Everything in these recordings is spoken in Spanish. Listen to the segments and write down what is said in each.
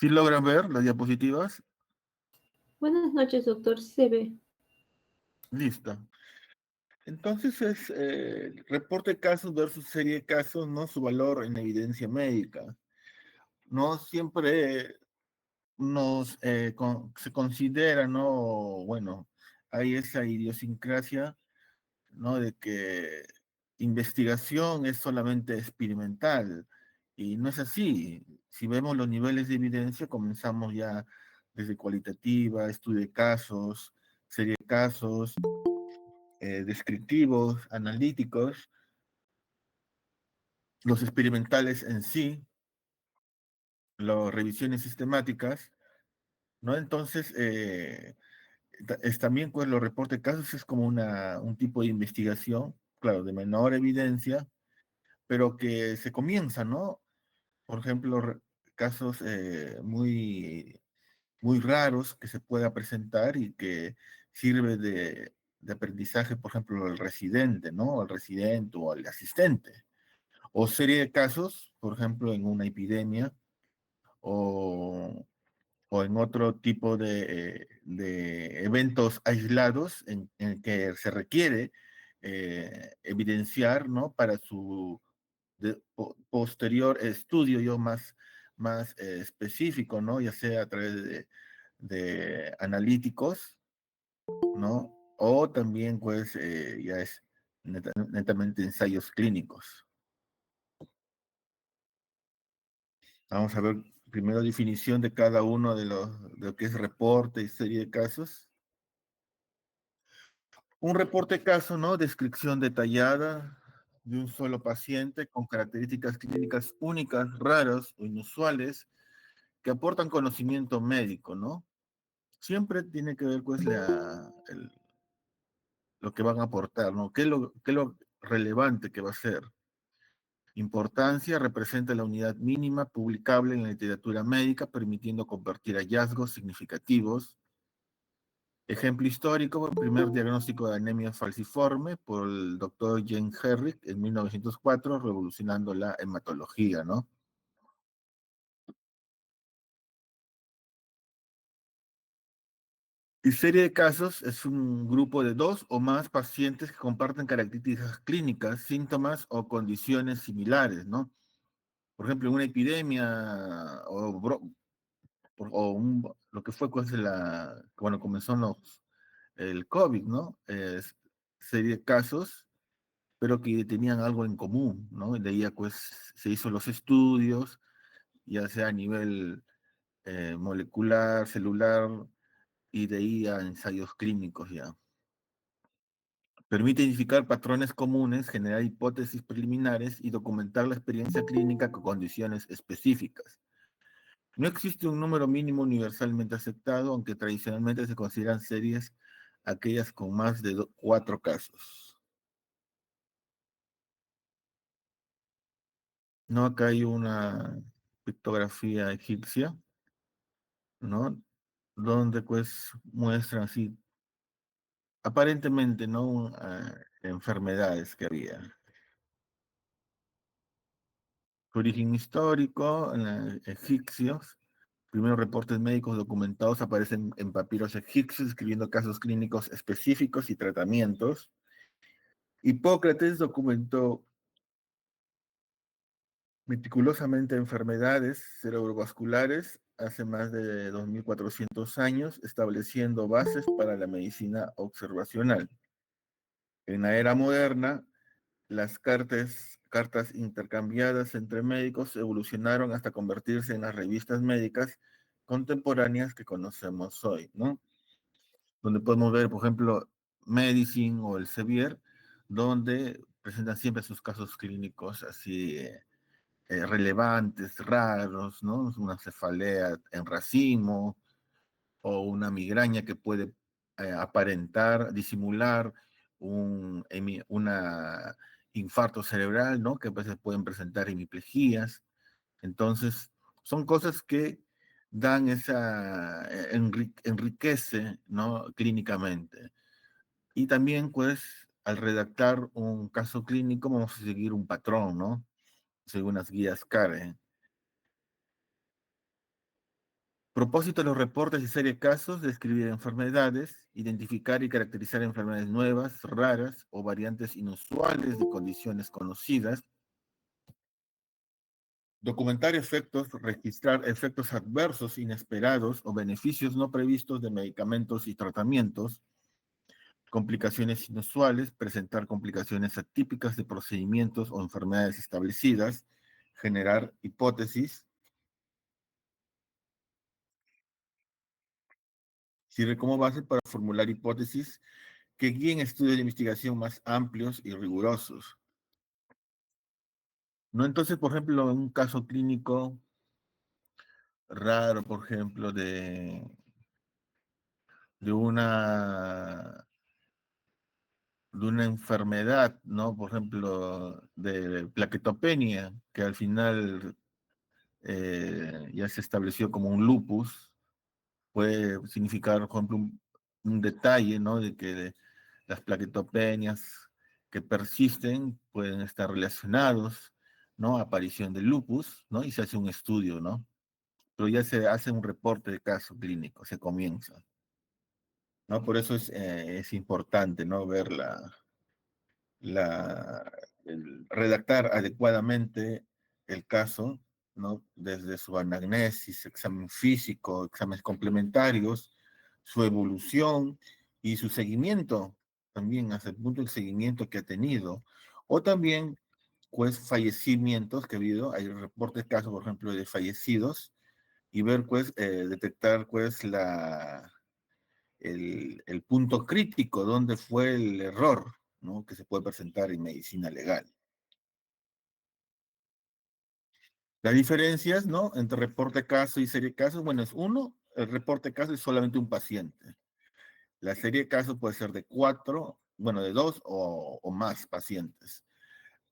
¿Sí logran ver las diapositivas? Buenas noches, doctor. Sí se ve. Listo. Entonces es reporte de casos versus serie de casos, ¿no? Su valor en evidencia médica. No siempre se considera, ¿no? Bueno, hay esa idiosincrasia, ¿no? De que investigación es solamente experimental. Y no es así. Si vemos los niveles de evidencia, comenzamos ya desde cualitativa, estudio de casos, serie de casos, descriptivos, analíticos, los experimentales en sí, las revisiones sistemáticas, ¿no? Entonces, es también, pues, los reportes de casos es como un tipo de investigación, claro, de menor evidencia, pero que se comienza, ¿no? Por ejemplo, casos muy raros que se pueda presentar y que sirve de aprendizaje, por ejemplo, al residente, ¿no? Al residente o al asistente. O serie de casos, por ejemplo, en una epidemia o, o en otro tipo de eventos aislados en que se requiere evidenciar, ¿no? Para su posterior estudio yo más específico, ¿no? Ya sea a través de analíticos, ¿no? O también, pues, ya es netamente ensayos clínicos. Vamos a ver primero definición de cada uno de lo que es reporte y serie de casos. Un reporte de caso, ¿no? Descripción detallada de un solo paciente con características clínicas únicas, raras o inusuales que aportan conocimiento médico, ¿no? Siempre tiene que ver, pues, lo que van a aportar, ¿no? ¿Qué es lo relevante que va a ser? Importancia representa la unidad mínima publicable en la literatura médica, permitiendo convertir hallazgos significativos. Ejemplo histórico, el primer diagnóstico de anemia falciforme por el doctor Jane Herrick en 1904, revolucionando la hematología, ¿no? Y serie de casos es un grupo de dos o más pacientes que comparten características clínicas, síntomas o condiciones similares, ¿no? Por ejemplo, en una epidemia lo que fue pues, cuando comenzó el COVID, ¿no? Serie de casos, pero que tenían algo en común, ¿no? De ahí pues se hizo los estudios, ya sea a nivel molecular, celular, y de ahí a ensayos clínicos ya. Permite identificar patrones comunes, generar hipótesis preliminares y documentar la experiencia clínica con condiciones específicas. No existe un número mínimo universalmente aceptado, aunque tradicionalmente se consideran series aquellas con más de 4 casos. ¿No? Acá hay una pictografía egipcia, ¿no? Donde pues muestran así, aparentemente, ¿no? Enfermedades que había. Su origen histórico, egipcios. Primeros reportes médicos documentados aparecen en papiros egipcios, escribiendo casos clínicos específicos y tratamientos. Hipócrates documentó meticulosamente enfermedades cerebrovasculares hace más de 2400 años, estableciendo bases para la medicina observacional. En la era moderna, las cartas intercambiadas entre médicos evolucionaron hasta convertirse en las revistas médicas contemporáneas que conocemos hoy, ¿no? Donde podemos ver, por ejemplo, Medicine o el Sevier, donde presentan siempre sus casos clínicos así relevantes, raros, ¿no? Una cefalea en racimo o una migraña que puede aparentar, disimular una infarto cerebral, ¿no? Que a veces pueden presentar hemiplejías. Entonces, son cosas que dan enriquece, ¿no? Clínicamente. Y también, pues, al redactar un caso clínico, vamos a seguir un patrón, ¿no? Según las guías CARE. Propósito de los reportes y serie de casos, describir enfermedades, identificar y caracterizar enfermedades nuevas, raras o variantes inusuales de condiciones conocidas, documentar efectos, registrar efectos adversos inesperados o beneficios no previstos de medicamentos y tratamientos, complicaciones inusuales, presentar complicaciones atípicas de procedimientos o enfermedades establecidas, generar hipótesis, sirve como base para formular hipótesis que guíen estudios de investigación más amplios y rigurosos. ¿No? Entonces, por ejemplo, en un caso clínico raro, por ejemplo, de una de una enfermedad, ¿no? Por ejemplo, de plaquetopenia, que al final ya se estableció como un lupus, puede significar, por ejemplo, un detalle, ¿no? De que las plaquetopenias que persisten pueden estar relacionados, ¿no? A aparición del lupus, ¿no? Y se hace un estudio, ¿no? Pero ya se hace un reporte de caso clínico, se comienza, ¿no? Por eso es importante, ¿no? Ver redactar adecuadamente el caso, ¿no? Desde su anamnesis, examen físico, exámenes complementarios, su evolución y su seguimiento, también hasta el punto del seguimiento que ha tenido, o también, pues, fallecimientos que ha habido, hay reportes de casos, por ejemplo, de fallecidos, y ver, pues, detectar, pues, el punto crítico, dónde fue el error, ¿no? Que se puede presentar en medicina legal. Las diferencias, ¿no? Entre reporte caso y serie de casos, bueno, es uno, el reporte caso es solamente un paciente. La serie de casos puede ser de cuatro, bueno, de dos o más pacientes.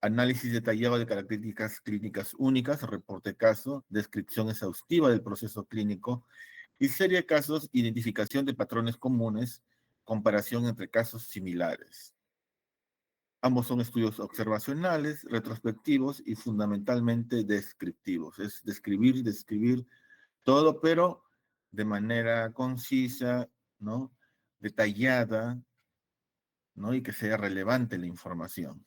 Análisis detallado de características clínicas únicas, reporte caso, descripción exhaustiva del proceso clínico y serie de casos, identificación de patrones comunes, comparación entre casos similares. Ambos son estudios observacionales, retrospectivos y fundamentalmente descriptivos. Es describir todo, pero de manera concisa, ¿no? Detallada, ¿no? Y que sea relevante la información.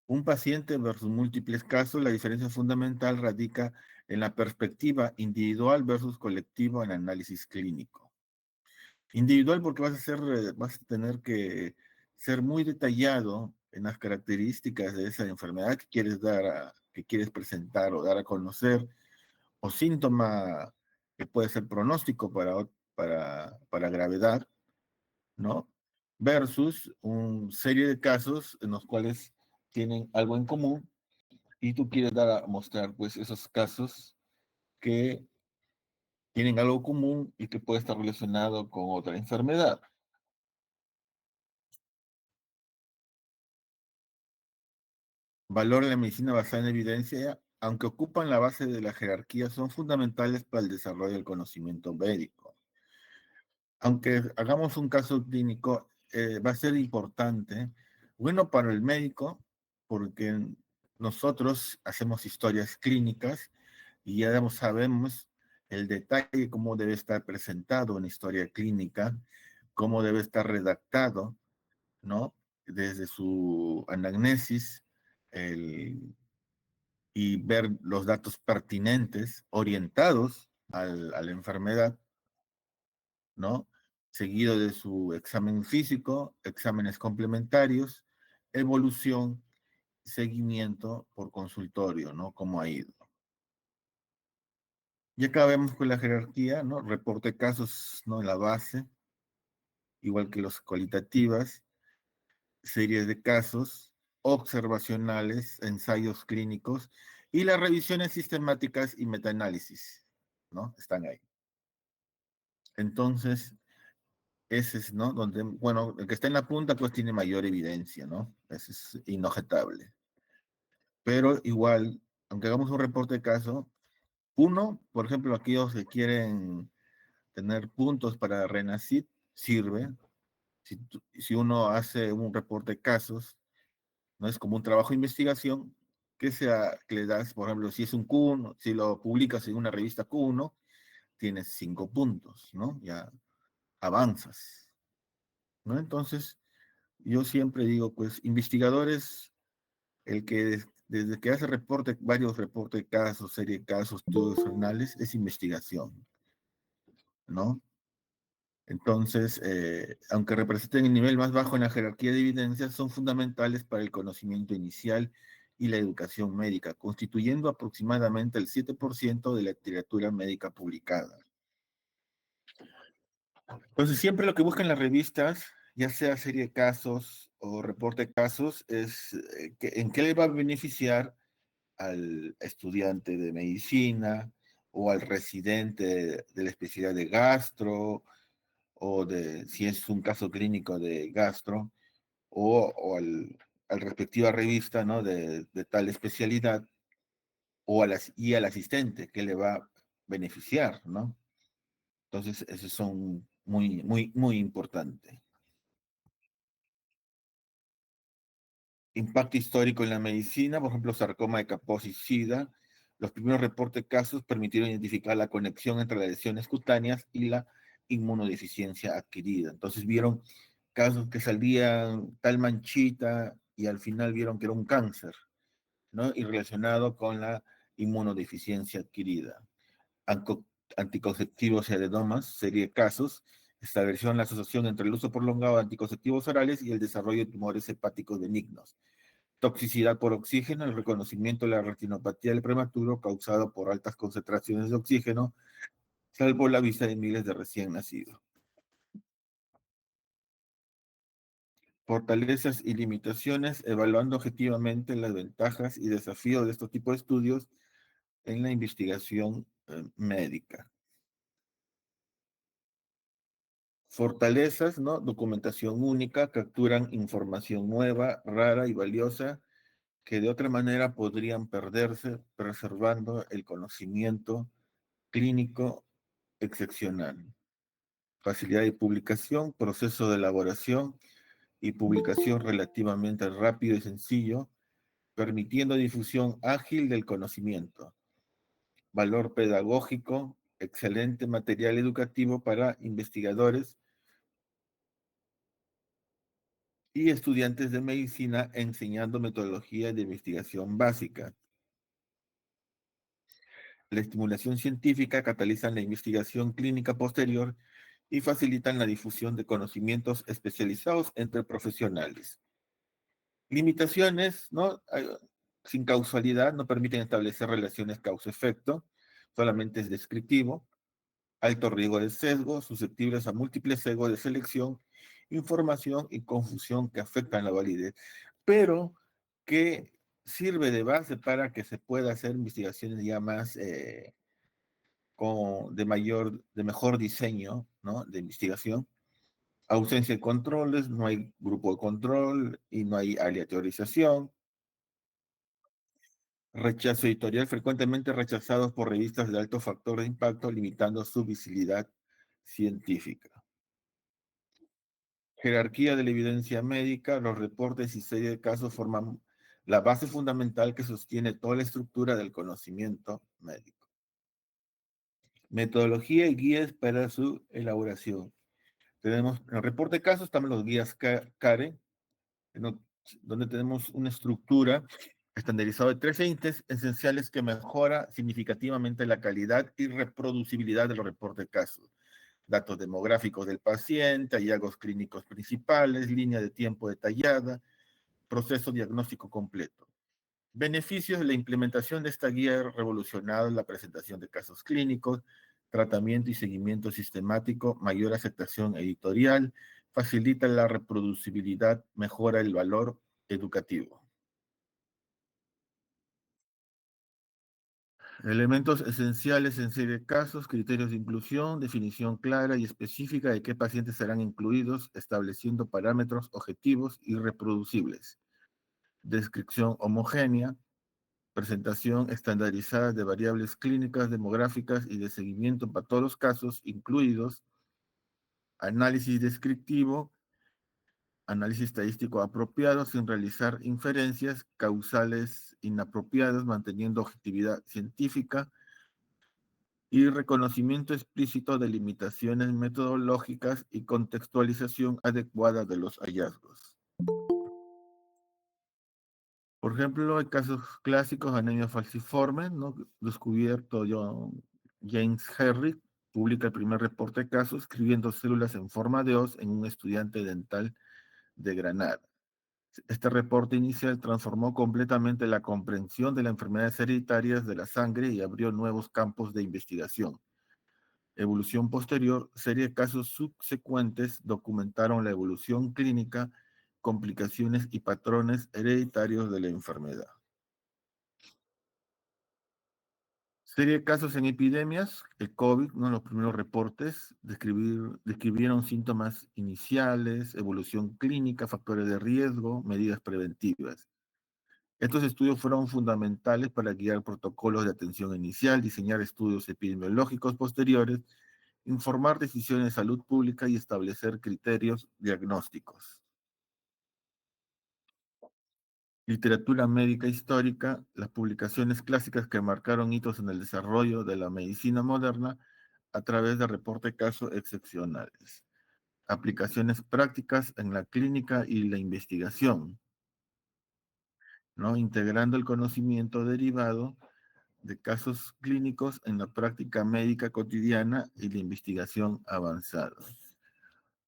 Un paciente versus múltiples casos, la diferencia fundamental radica en la perspectiva individual versus colectiva en análisis clínico. Individual porque vas a tener que ser muy detallado en las características de esa enfermedad que quieres que quieres presentar o dar a conocer, o síntoma que puede ser pronóstico para gravedad, ¿no? Versus una serie de casos en los cuales tienen algo en común y tú quieres dar a mostrar pues esos casos que tienen algo común y que puede estar relacionado con otra enfermedad. Valor en la medicina basada en evidencia, aunque ocupan la base de la jerarquía, son fundamentales para el desarrollo del conocimiento médico. Aunque hagamos un caso clínico, va a ser importante, bueno, para el médico, porque nosotros hacemos historias clínicas y ya sabemos el detalle, cómo debe estar presentado una historia clínica, cómo debe estar redactado, ¿no? Desde su anamnesis, el y ver los datos pertinentes, orientados a la enfermedad, ¿no? Seguido de su examen físico, exámenes complementarios, evolución, seguimiento por consultorio, ¿no? Cómo ha ido. Y acá vemos con la jerarquía, ¿no? Reporte casos, ¿no? En la base, igual que los cualitativas, series de casos, observacionales, ensayos clínicos y las revisiones sistemáticas y metaanálisis, ¿no? Están ahí. Entonces, ese es, ¿no? Donde, bueno, el que está en la punta pues tiene mayor evidencia, ¿no? Eso es inobjetable. Pero igual, aunque hagamos un reporte de caso, uno, por ejemplo, aquellos que quieren tener puntos para RENACIT, sirve. Si uno hace un reporte de casos, ¿no? Es como un trabajo de investigación, que le das, por ejemplo, si es un Q1, si lo publicas en una revista Q1, tienes 5 puntos, ¿no? Ya avanzas, ¿no? Entonces, yo siempre digo, pues, investigadores, el que desde que hace reporte, varios reportes de casos, serie de casos, estudios renales, es investigación, ¿no? Entonces, aunque representen el nivel más bajo en la jerarquía de evidencias, son fundamentales para el conocimiento inicial y la educación médica, constituyendo aproximadamente el 7% de la literatura médica publicada. Entonces, siempre lo que buscan las revistas, ya sea serie de casos o reporte de casos, es en qué le va a beneficiar al estudiante de medicina o al residente de la especialidad de gastro o de si es un caso clínico de gastro o al respectiva revista, ¿no? De tal especialidad y al asistente que le va a beneficiar, ¿no? Entonces, esos son muy importantes. Impacto histórico en la medicina, por ejemplo, sarcoma de Kaposi, SIDA. Los primeros reportes de casos permitieron identificar la conexión entre las lesiones cutáneas y la inmunodeficiencia adquirida. Entonces vieron casos que salían tal manchita y al final vieron que era un cáncer, ¿no? Y relacionado con la inmunodeficiencia adquirida. Anco Anticonceptivos y adenomas, serie de casos, establecieron la asociación entre el uso prolongado de anticonceptivos orales y el desarrollo de tumores hepáticos benignos. Toxicidad por oxígeno, el reconocimiento de la retinopatía del prematuro causado por altas concentraciones de oxígeno, salvo la vista de miles de recién nacidos. Fortalezas y limitaciones, evaluando objetivamente las ventajas y desafíos de estos tipos de estudios en la investigación médica. Fortalezas, ¿no? Documentación única, capturan información nueva, rara y valiosa que de otra manera podrían perderse, preservando el conocimiento clínico excepcional. Facilidad de publicación, proceso de elaboración y publicación relativamente rápido y sencillo, permitiendo difusión ágil del conocimiento. Valor pedagógico, excelente material educativo para investigadores y estudiantes de medicina enseñando metodología de investigación básica. La estimulación científica cataliza la investigación clínica posterior y facilitan la difusión de conocimientos especializados entre profesionales. Limitaciones, ¿no? Sin causalidad, no permiten establecer relaciones causa-efecto, solamente es descriptivo. Alto riesgo de sesgo, susceptibles a múltiples sesgos de selección, información y confusión que afectan la validez, pero que sirve de base para que se pueda hacer investigaciones ya más de mejor diseño, ¿no? De investigación. Ausencia de controles, no hay grupo de control y no hay aleatorización. Rechazo editorial, frecuentemente rechazados por revistas de alto factor de impacto, limitando su visibilidad científica. Jerarquía de la evidencia médica, los reportes y serie de casos forman la base fundamental que sostiene toda la estructura del conocimiento médico. Metodología y guías para su elaboración. Tenemos en el reporte de casos, también los guías CARE, donde tenemos una estructura estandarizada de 3 índices esenciales que mejora significativamente la calidad y reproducibilidad de los reportes de casos. Datos demográficos del paciente, hallazgos clínicos principales, línea de tiempo detallada, proceso diagnóstico completo. Beneficios de la implementación de esta guía ha revolucionado la presentación de casos clínicos, tratamiento y seguimiento sistemático, mayor aceptación editorial, facilita la reproducibilidad, mejora el valor educativo. Elementos esenciales en serie de casos, criterios de inclusión, definición clara y específica de qué pacientes serán incluidos, estableciendo parámetros objetivos y reproducibles. Descripción homogénea, presentación estandarizada de variables clínicas, demográficas y de seguimiento para todos los casos incluidos, análisis descriptivo análisis estadístico apropiado sin realizar inferencias causales inapropiadas, manteniendo objetividad científica y reconocimiento explícito de limitaciones metodológicas y contextualización adecuada de los hallazgos. Por ejemplo, hay casos clásicos de anemia falciforme, ¿no? Descubierto James Herrick, publica el primer reporte de casos escribiendo células en forma de hoz en un estudiante dental de Granada. Este reporte inicial transformó completamente la comprensión de las enfermedades hereditarias de la sangre y abrió nuevos campos de investigación. Evolución posterior, serie de casos subsecuentes documentaron la evolución clínica, complicaciones y patrones hereditarios de la enfermedad. Serie de casos en epidemias, el COVID, ¿no? Los primeros reportes describieron síntomas iniciales, evolución clínica, factores de riesgo, medidas preventivas. Estos estudios fueron fundamentales para guiar protocolos de atención inicial, diseñar estudios epidemiológicos posteriores, informar decisiones de salud pública y establecer criterios diagnósticos. Literatura médica histórica, las publicaciones clásicas que marcaron hitos en el desarrollo de la medicina moderna a través de reportes de casos excepcionales. Aplicaciones prácticas en la clínica y la investigación, ¿no? Integrando el conocimiento derivado de casos clínicos en la práctica médica cotidiana y la investigación avanzada.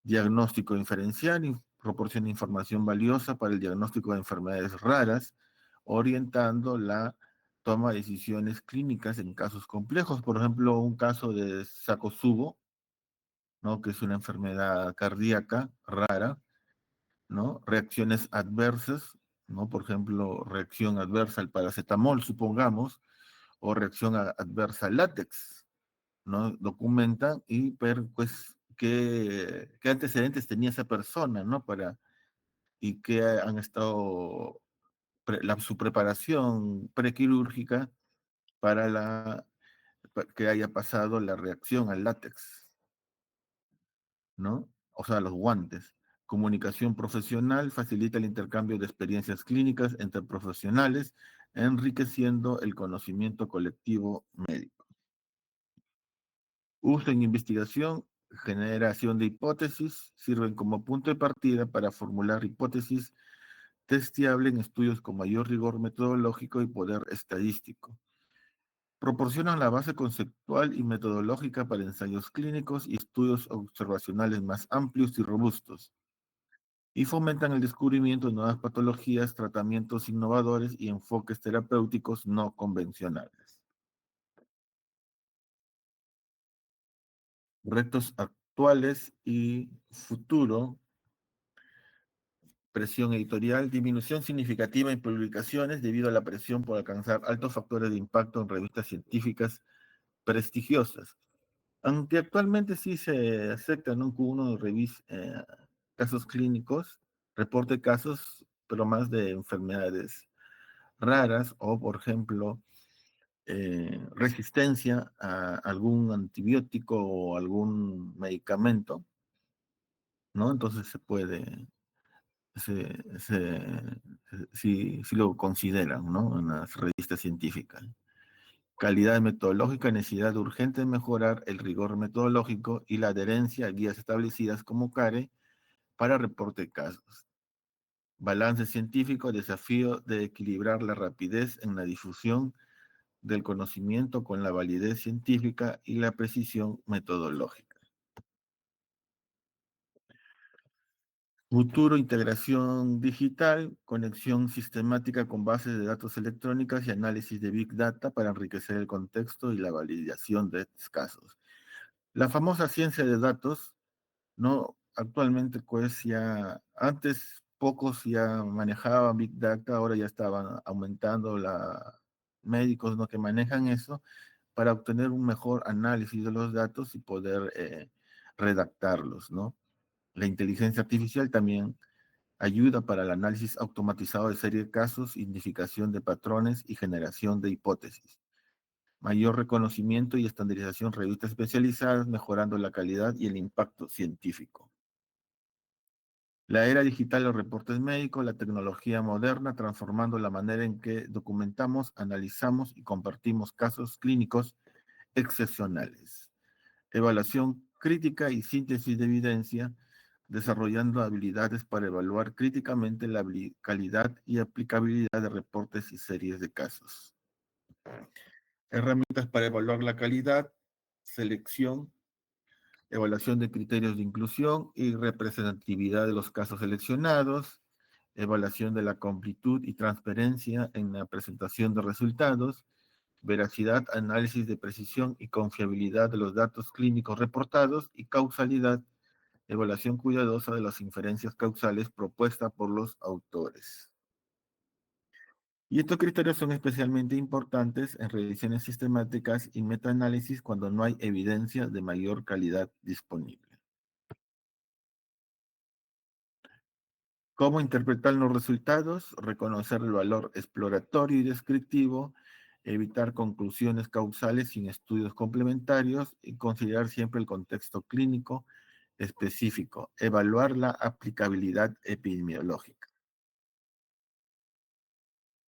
Diagnóstico diferencial proporciona información valiosa para el diagnóstico de enfermedades raras, orientando la toma de decisiones clínicas en casos complejos. Por ejemplo, un caso de Sakotsubo, ¿no? Que es una enfermedad cardíaca rara, ¿no? Reacciones adversas, ¿no? Por ejemplo, reacción adversa al paracetamol, supongamos, o reacción adversa al látex, ¿no? Documentan y ver, pues, qué antecedentes tenía esa persona, ¿no? Y qué han estado, su preparación prequirúrgica para que haya pasado la reacción al látex, ¿no? O sea, los guantes. Comunicación profesional facilita el intercambio de experiencias clínicas entre profesionales, enriqueciendo el conocimiento colectivo médico. Uso en investigación, generación de hipótesis, sirven como punto de partida para formular hipótesis testeable en estudios con mayor rigor metodológico y poder estadístico. Proporcionan la base conceptual y metodológica para ensayos clínicos y estudios observacionales más amplios y robustos. Y fomentan el descubrimiento de nuevas patologías, tratamientos innovadores y enfoques terapéuticos no convencionales. Retos actuales y futuro. Presión editorial, disminución significativa en publicaciones debido a la presión por alcanzar altos factores de impacto en revistas científicas prestigiosas. Aunque actualmente sí se aceptan, ¿no? Que uno revisa casos clínicos, reporte casos, pero más de enfermedades raras o, por ejemplo, resistencia a algún antibiótico o algún medicamento, ¿no? Entonces sí lo consideran, ¿no? En las revistas científicas. Calidad metodológica, necesidad urgente de mejorar el rigor metodológico y la adherencia a guías establecidas como CARE para reporte de casos. Balance científico, desafío de equilibrar la rapidez en la difusión del conocimiento con la validez científica y la precisión metodológica. Futuro, integración digital, conexión sistemática con bases de datos electrónicas y análisis de Big Data para enriquecer el contexto y la validación de estos casos. La famosa ciencia de datos, ¿no? Actualmente, pues ya, antes pocos ya manejaban Big Data, ahora ya estaban aumentando médicos, ¿no? Que manejan eso para obtener un mejor análisis de los datos y poder redactarlos, ¿no? La inteligencia artificial también ayuda para el análisis automatizado de serie de casos, identificación de patrones y generación de hipótesis. Mayor reconocimiento y estandarización en revistas especializadas, mejorando la calidad y el impacto científico. La era digital, los reportes médicos, la tecnología moderna, transformando la manera en que documentamos, analizamos y compartimos casos clínicos excepcionales. Evaluación crítica y síntesis de evidencia, desarrollando habilidades para evaluar críticamente la calidad y aplicabilidad de reportes y series de casos. Herramientas para evaluar la calidad, selección, evaluación de criterios de inclusión y representatividad de los casos seleccionados, evaluación de la completud y transparencia en la presentación de resultados, veracidad, análisis de precisión y confiabilidad de los datos clínicos reportados y causalidad, evaluación cuidadosa de las inferencias causales propuestas por los autores. Y estos criterios son especialmente importantes en revisiones sistemáticas y metaanálisis cuando no hay evidencia de mayor calidad disponible. ¿Cómo interpretar los resultados? Reconocer el valor exploratorio y descriptivo, evitar conclusiones causales sin estudios complementarios y considerar siempre el contexto clínico específico, evaluar la aplicabilidad epidemiológica.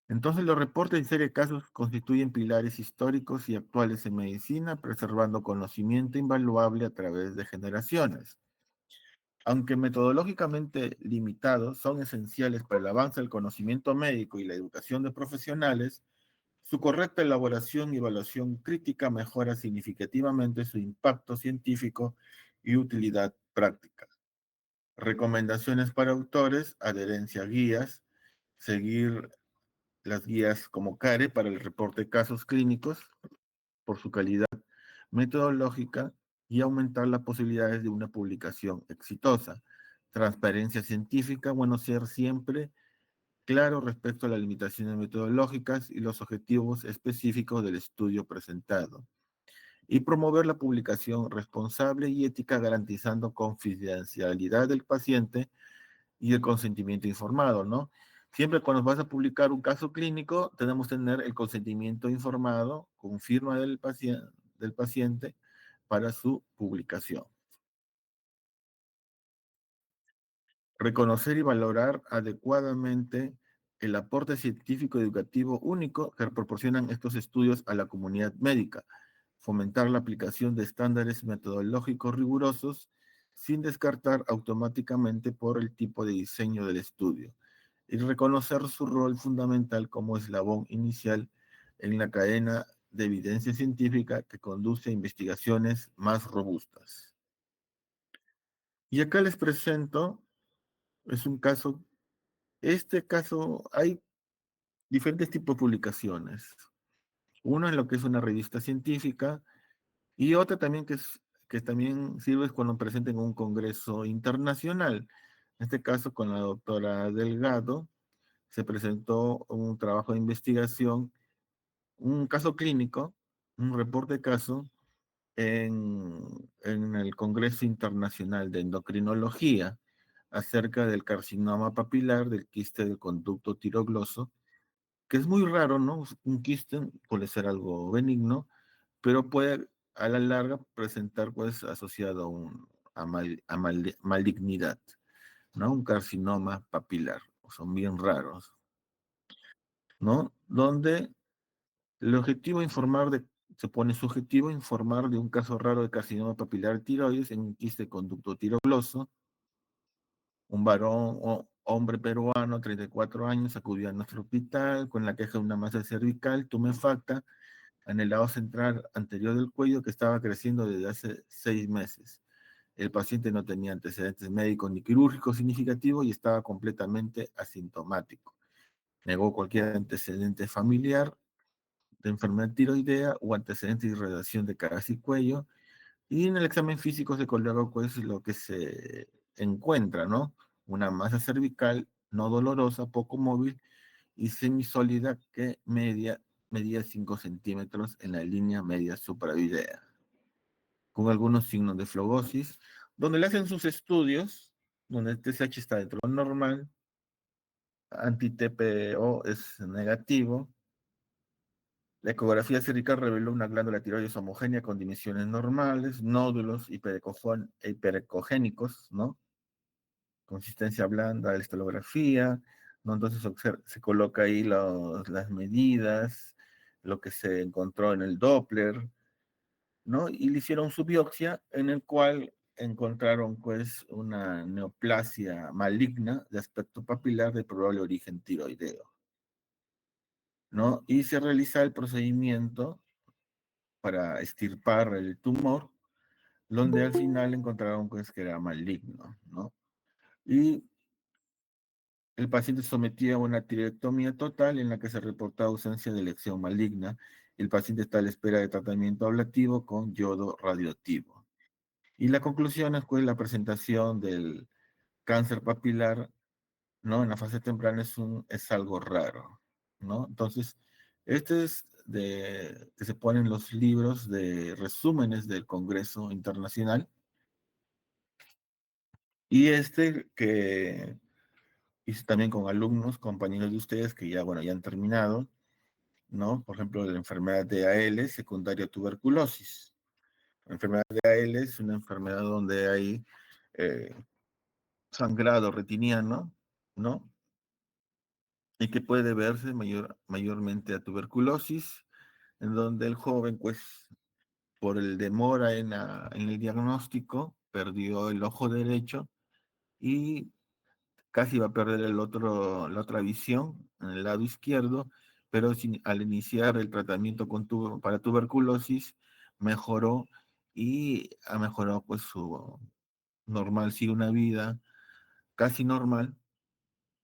Entonces, los reportes y serie de casos constituyen pilares históricos y actuales en medicina, preservando conocimiento invaluable a través de generaciones. Aunque metodológicamente limitados, son esenciales para el avance del conocimiento médico y la educación de profesionales. Su correcta elaboración y evaluación crítica mejora significativamente su impacto científico y utilidad práctica. Recomendaciones para autores, adherencia a guías, seguir las guías como CARE para el reporte de casos clínicos por su calidad metodológica y aumentar las posibilidades de una publicación exitosa. Transparencia científica, bueno, ser siempre claro respecto a las limitaciones metodológicas y los objetivos específicos del estudio presentado. Y promover la publicación responsable y ética garantizando confidencialidad del paciente y el consentimiento informado, ¿no? Siempre cuando vas a publicar un caso clínico, tenemos que tener el consentimiento informado con firma del paciente para su publicación. Reconocer y valorar adecuadamente el aporte científico y educativo único que proporcionan estos estudios a la comunidad médica. Fomentar la aplicación de estándares metodológicos rigurosos sin descartar automáticamente por el tipo de diseño del estudio y reconocer su rol fundamental como eslabón inicial en la cadena de evidencia científica que conduce a investigaciones más robustas. Y acá les presento, es un caso, este caso hay diferentes tipos de publicaciones. Uno en lo que es una revista científica y otra también que también sirve cuando presenten un congreso internacional. En este caso con la doctora Delgado se presentó un trabajo de investigación, un caso clínico, un reporte de caso en el Congreso Internacional de Endocrinología acerca del carcinoma papilar del quiste del conducto tiroglоso, que es muy raro, ¿no? Un quiste puede ser algo benigno, pero puede a la larga presentar pues asociado a malignidad, ¿no? Un carcinoma papilar, son bien raros, ¿no? Donde el objetivo se pone su objetivo informar de un caso raro de carcinoma papilar tiroides en un quiste de conducto tiroglоso. Un varón o hombre peruano, 34 años, acudió a nuestro hospital con la queja de una masa cervical tumefacta en el lado central anterior del cuello que estaba creciendo desde hace 6 meses. El paciente no tenía antecedentes médicos ni quirúrgicos significativos y estaba completamente asintomático. Negó cualquier antecedente familiar de enfermedad tiroidea o antecedentes de irradiación de cabeza y cuello. Y en el examen físico se colocó pues lo que se encuentra, ¿no? Una masa cervical no dolorosa, poco móvil y semisólida que medía 5 centímetros en la línea media supravidea, con algunos signos de flogosis, donde le hacen sus estudios, donde el TSH está dentro de lo normal, anti-TPO es negativo. La ecografía cervical reveló una glándula tiroides homogénea con dimensiones normales, nódulos hiperecogénicos, ¿no? consistencia blanda, la estilografía, ¿no? Entonces se coloca ahí las medidas, lo que se encontró en el Doppler, ¿no? Y le hicieron su biopsia en el cual encontraron pues una neoplasia maligna de aspecto papilar de probable origen tiroideo, ¿no? Y se realiza el procedimiento para extirpar el tumor, donde al final encontraron pues que era maligno, ¿no? Y el paciente sometía a una tiroidectomía total en la que se reportaba ausencia de lesión maligna. El paciente está a la espera de tratamiento ablativo con yodo radioactivo. Y la conclusión es que la presentación del cáncer papilar, ¿no? En la fase temprana es algo raro, ¿no? Entonces, este es que se ponen los libros de resúmenes del Congreso Internacional y este que hice también con alumnos, compañeros de ustedes que ya, bueno, ya han terminado, ¿no? Por ejemplo, la enfermedad de AL, secundaria tuberculosis. La enfermedad de AL es una enfermedad donde hay eh, sangrado retiniano, ¿no? Y que puede verse mayormente a tuberculosis, en donde el joven, pues, por el demora en el diagnóstico, perdió el ojo derecho y casi va a perder la otra visión en el lado izquierdo, pero al iniciar el tratamiento para tuberculosis, mejoró y ha mejorado pues su normal, sí, una vida casi normal.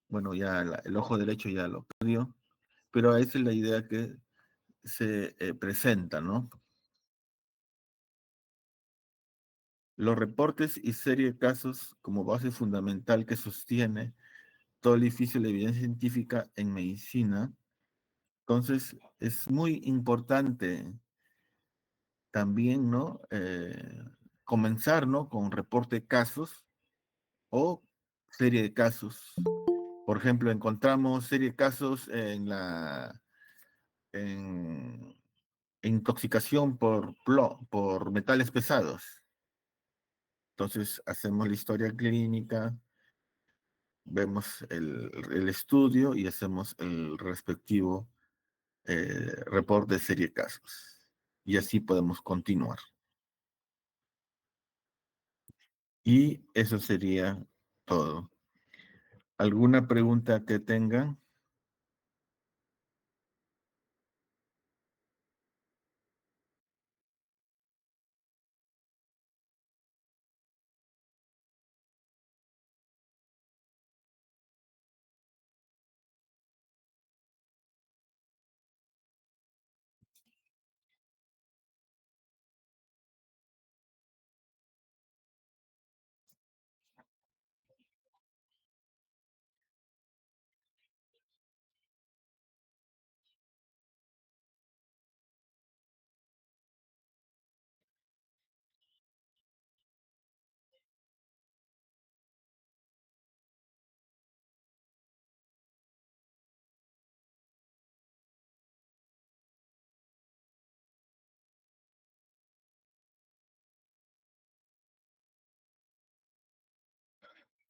Bueno, ya el ojo derecho ya lo perdió, pero esa es la idea que se presenta, ¿no? Los reportes y serie de casos como base fundamental que sostiene todo el edificio de la evidencia científica en medicina. Entonces, es muy importante también, ¿no? Comenzar, ¿no? Con reporte de casos o serie de casos. Por ejemplo, encontramos serie de casos en intoxicación por metales pesados. Entonces, hacemos la historia clínica, vemos el estudio y hacemos el respectivo reporte de serie de casos. Y así podemos continuar. Y eso sería todo. ¿Alguna pregunta que tengan?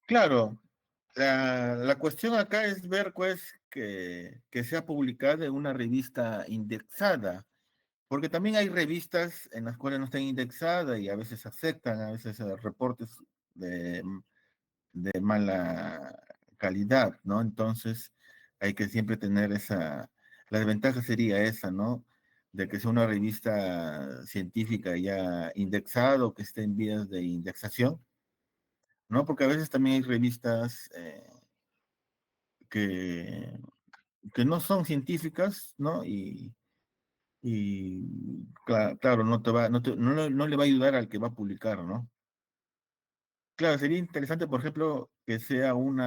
Claro, la cuestión acá es ver pues que sea publicada en una revista indexada, porque también hay revistas en las cuales no están indexadas y a veces aceptan, a veces reportes de, de mala calidad, ¿no? Entonces hay que siempre tener la desventaja sería esa, ¿no? De que sea una revista científica ya indexada o que esté en vías de indexación, ¿no? Porque a veces también hay revistas que, que no son científicas, ¿no? Claro, no te va, no, no le va a ayudar al que va a publicar, ¿no? Claro, sería interesante, por ejemplo, que sea un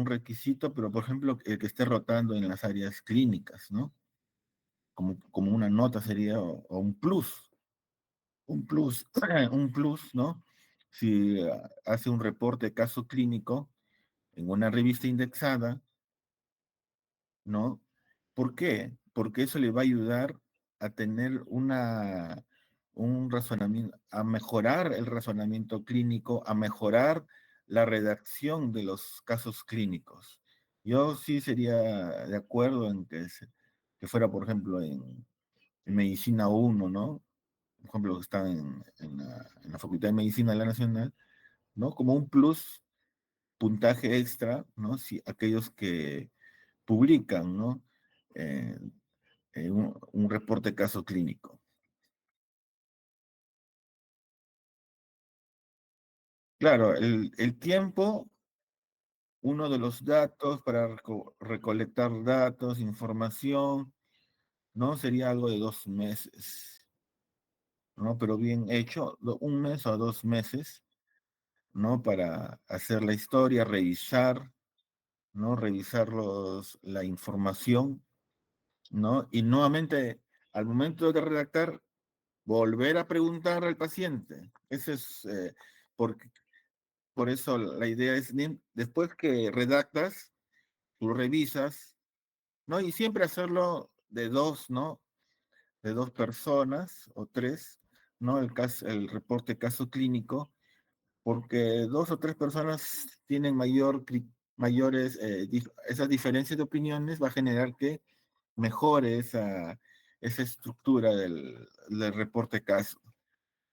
requisito, pero por ejemplo, el que esté rotando en las áreas clínicas, ¿no? Como una nota sería, o un plus, un plus, ¿no? Si hace un reporte de caso clínico en una revista indexada, ¿no? ¿Por qué? Porque eso le va a ayudar a tener un razonamiento, a mejorar el razonamiento clínico, a mejorar la redacción de los casos clínicos. Yo sí sería de acuerdo en que fuera, por ejemplo, en Medicina 1, ¿no? Por ejemplo, que está en la Facultad de Medicina de la Nacional, ¿no? Como un plus, puntaje extra, ¿no? Si aquellos que publican, ¿no? Eh, un reporte caso clínico. Claro, el tiempo, uno de los datos para recolectar datos, información, ¿no? Sería algo de 2 meses, ¿no? Pero bien hecho, un mes o 2 meses, ¿no? Para hacer la historia, revisar, ¿no? Revisar la información, ¿no? Y nuevamente, al momento de redactar, volver a preguntar al paciente. Ese es, porque, por eso la idea es, después que redactas, tú revisas, ¿no? Y siempre hacerlo de dos, ¿no? De dos personas o tres, ¿no? El reporte caso clínico, porque dos o tres personas tienen mayores, esas diferencias de opiniones va a generar que mejore esa estructura del reporte caso,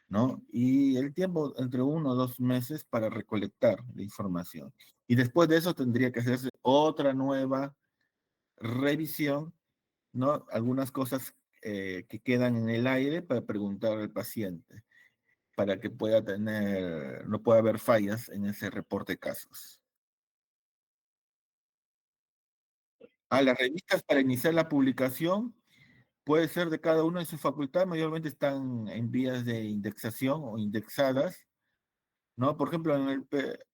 ¿no? Y el tiempo entre 1 o 2 meses para recolectar la información. Y después de eso tendría que hacerse otra nueva revisión, ¿no? Algunas cosas que quedan en el aire para preguntar al paciente, para que no pueda haber fallas en ese reporte de casos. Las revistas para iniciar la publicación puede ser de cada uno en su facultad, mayormente están en vías de indexación o indexadas, ¿no? Por ejemplo,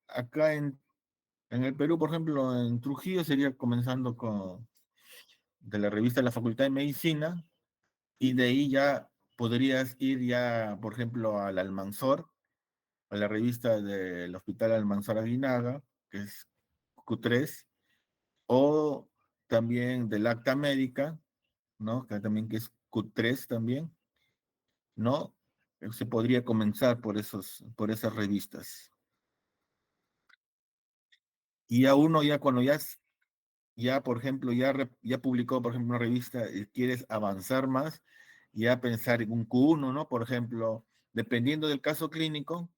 acá en el Perú, por ejemplo, en Trujillo sería comenzando de la revista de la Facultad de Medicina, y de ahí ya podrías ir ya, por ejemplo, al Almanzor, a la revista del Hospital Almanzor Aguinaga, que es Q3, o también del Acta Médica, ¿no? Que es Q3 también, ¿no? Se podría comenzar por esas revistas. Y a uno ya cuando ya por ejemplo, ya publicó, por ejemplo, una revista y quieres avanzar más, ya pensar en un Q1, ¿no? Por ejemplo, dependiendo del caso clínico,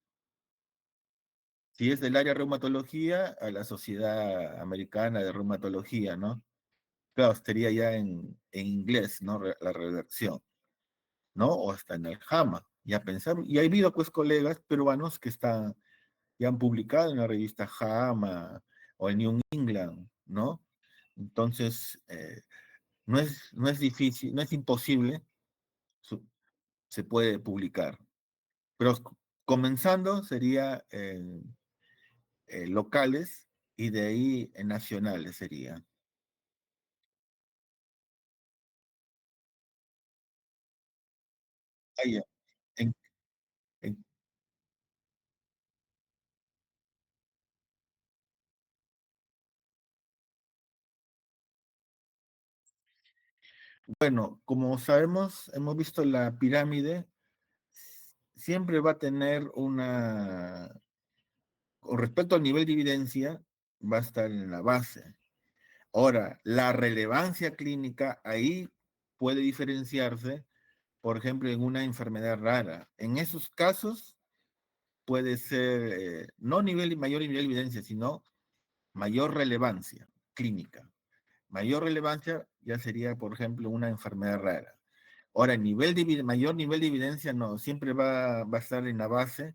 si es del área de reumatología, a la Sociedad Americana de Reumatología, ¿no? Claro, estaría ya en inglés, ¿no? La redacción, ¿no? O hasta en el JAMA, ya pensar. Y ha habido, pues, colegas peruanos que ya han publicado en la revista JAMA o en New England, ¿no? Entonces, no es difícil, no es imposible, su- se puede publicar. Pero comenzando sería locales y de ahí en nacionales sería. Ah, ya. En- en- bueno, como sabemos, hemos visto la pirámide, siempre va a tener con respecto al nivel de evidencia, va a estar en la base. Ahora, la relevancia clínica ahí puede diferenciarse, por ejemplo, en una enfermedad rara. En esos casos puede ser no mayor nivel de evidencia, sino mayor relevancia clínica. Mayor relevancia ya sería, por ejemplo, una enfermedad rara. Ahora, mayor nivel de evidencia no, siempre va a estar en la base,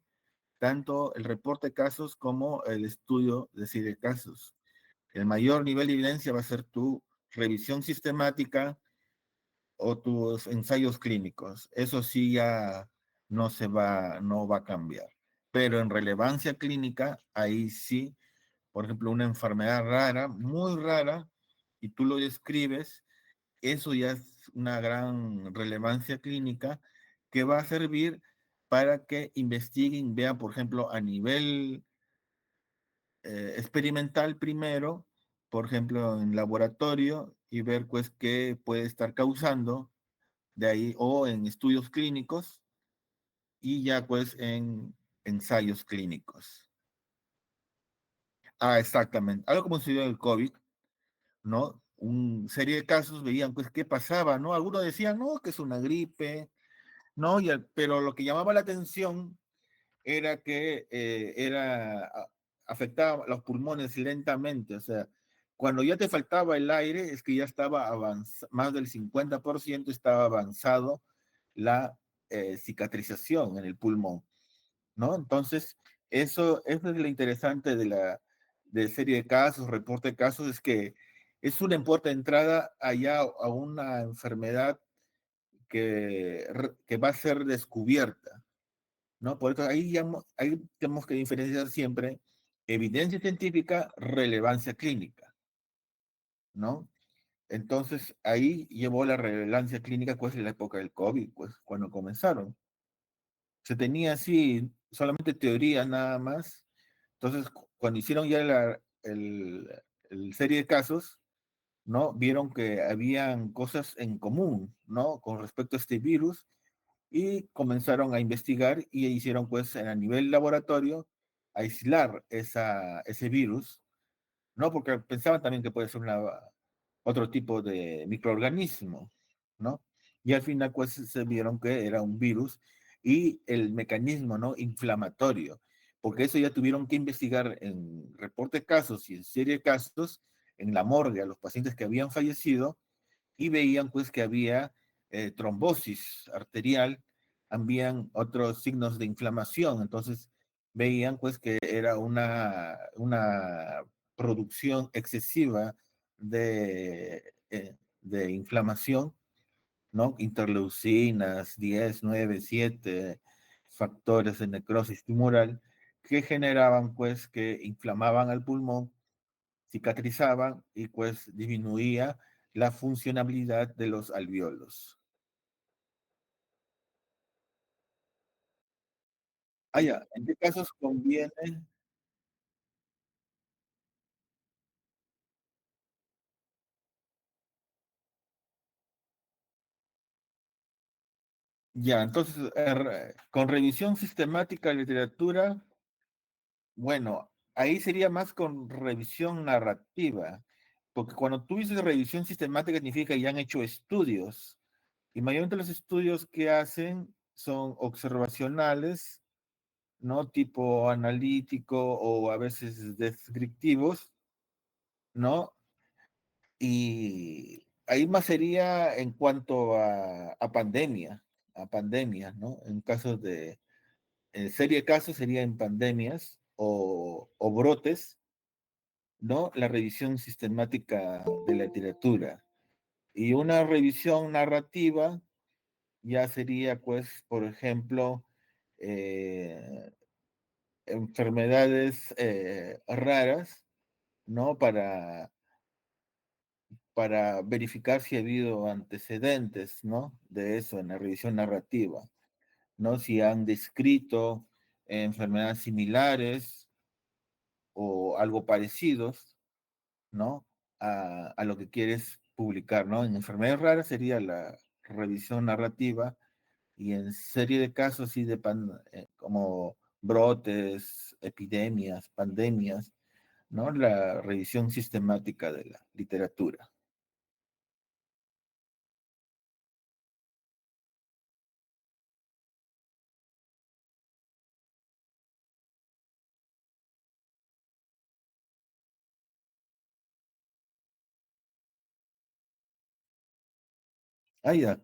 tanto el reporte de casos como el estudio de casos. El mayor nivel de evidencia va a ser tu revisión sistemática o tus ensayos clínicos. Eso sí ya no va a cambiar. Pero en relevancia clínica, ahí sí, por ejemplo, una enfermedad rara, muy rara, y tú lo describes, eso ya es una gran relevancia clínica que va a servir para que investiguen, vean, por ejemplo, a nivel experimental primero, por ejemplo, en laboratorio, y ver pues qué puede estar causando de ahí, o en estudios clínicos, y ya pues en ensayos clínicos. Ah, exactamente. Algo como sucedió en el COVID, ¿no? Un serie de casos veían pues qué pasaba, ¿no? Algunos decían, no, que es una gripe, ¿no? Pero lo que llamaba la atención era que afectaba los pulmones lentamente, o sea, cuando ya te faltaba el aire es que ya estaba avanzado, más del 50% estaba avanzado la cicatrización en el pulmón, ¿no? Entonces, eso es lo interesante de serie de casos, reporte de casos, es que es una puerta de entrada allá a una enfermedad que va a ser descubierta, ¿no? Por eso ahí tenemos que diferenciar siempre evidencia científica, relevancia clínica, ¿no? Entonces ahí llevó la relevancia clínica, pues en la época del COVID, pues cuando comenzaron. Se tenía así solamente teoría nada más. Entonces cuando hicieron ya el serie de casos, ¿no? Vieron que habían cosas en común, ¿no? Con respecto a este virus y comenzaron a investigar y hicieron pues a nivel laboratorio aislar ese virus, ¿no? Porque pensaban también que puede ser otro tipo de microorganismo, ¿no? Y al final pues se vieron que era un virus y el mecanismo, ¿no? Inflamatorio, porque eso ya tuvieron que investigar en reporte de casos y en serie de casos en la morgue a los pacientes que habían fallecido y veían pues que había trombosis arterial, habían otros signos de inflamación, entonces veían pues que era una producción excesiva de inflamación, ¿no? Interleucinas 10, 9, 7, factores de necrosis tumoral que generaban pues que inflamaban al pulmón, cicatrizaban y pues disminuía la funcionabilidad de los alveolos. Ah, ya, ¿en qué casos conviene? Ya, entonces, con revisión sistemática de literatura, bueno, ahí sería más con revisión narrativa, porque cuando tú dices revisión sistemática significa que ya han hecho estudios, y mayormente los estudios que hacen son observacionales, ¿no? Tipo analítico o a veces descriptivos, ¿no? Y ahí más sería en cuanto a pandemias, ¿no? En casos en serie de casos sería en pandemias o brotes, ¿no? La revisión sistemática de la literatura. Y una revisión narrativa ya sería, pues, por ejemplo, eh, enfermedades raras, ¿no? Para verificar si ha habido antecedentes, ¿no? De eso en la revisión narrativa, ¿no? Si han descrito enfermedades similares o algo parecidos, ¿no? A lo que quieres publicar, ¿no? En enfermedades raras sería la revisión narrativa y en serie de casos, sí, como brotes, epidemias, pandemias, ¿no? La revisión sistemática de la literatura. Ah, ya.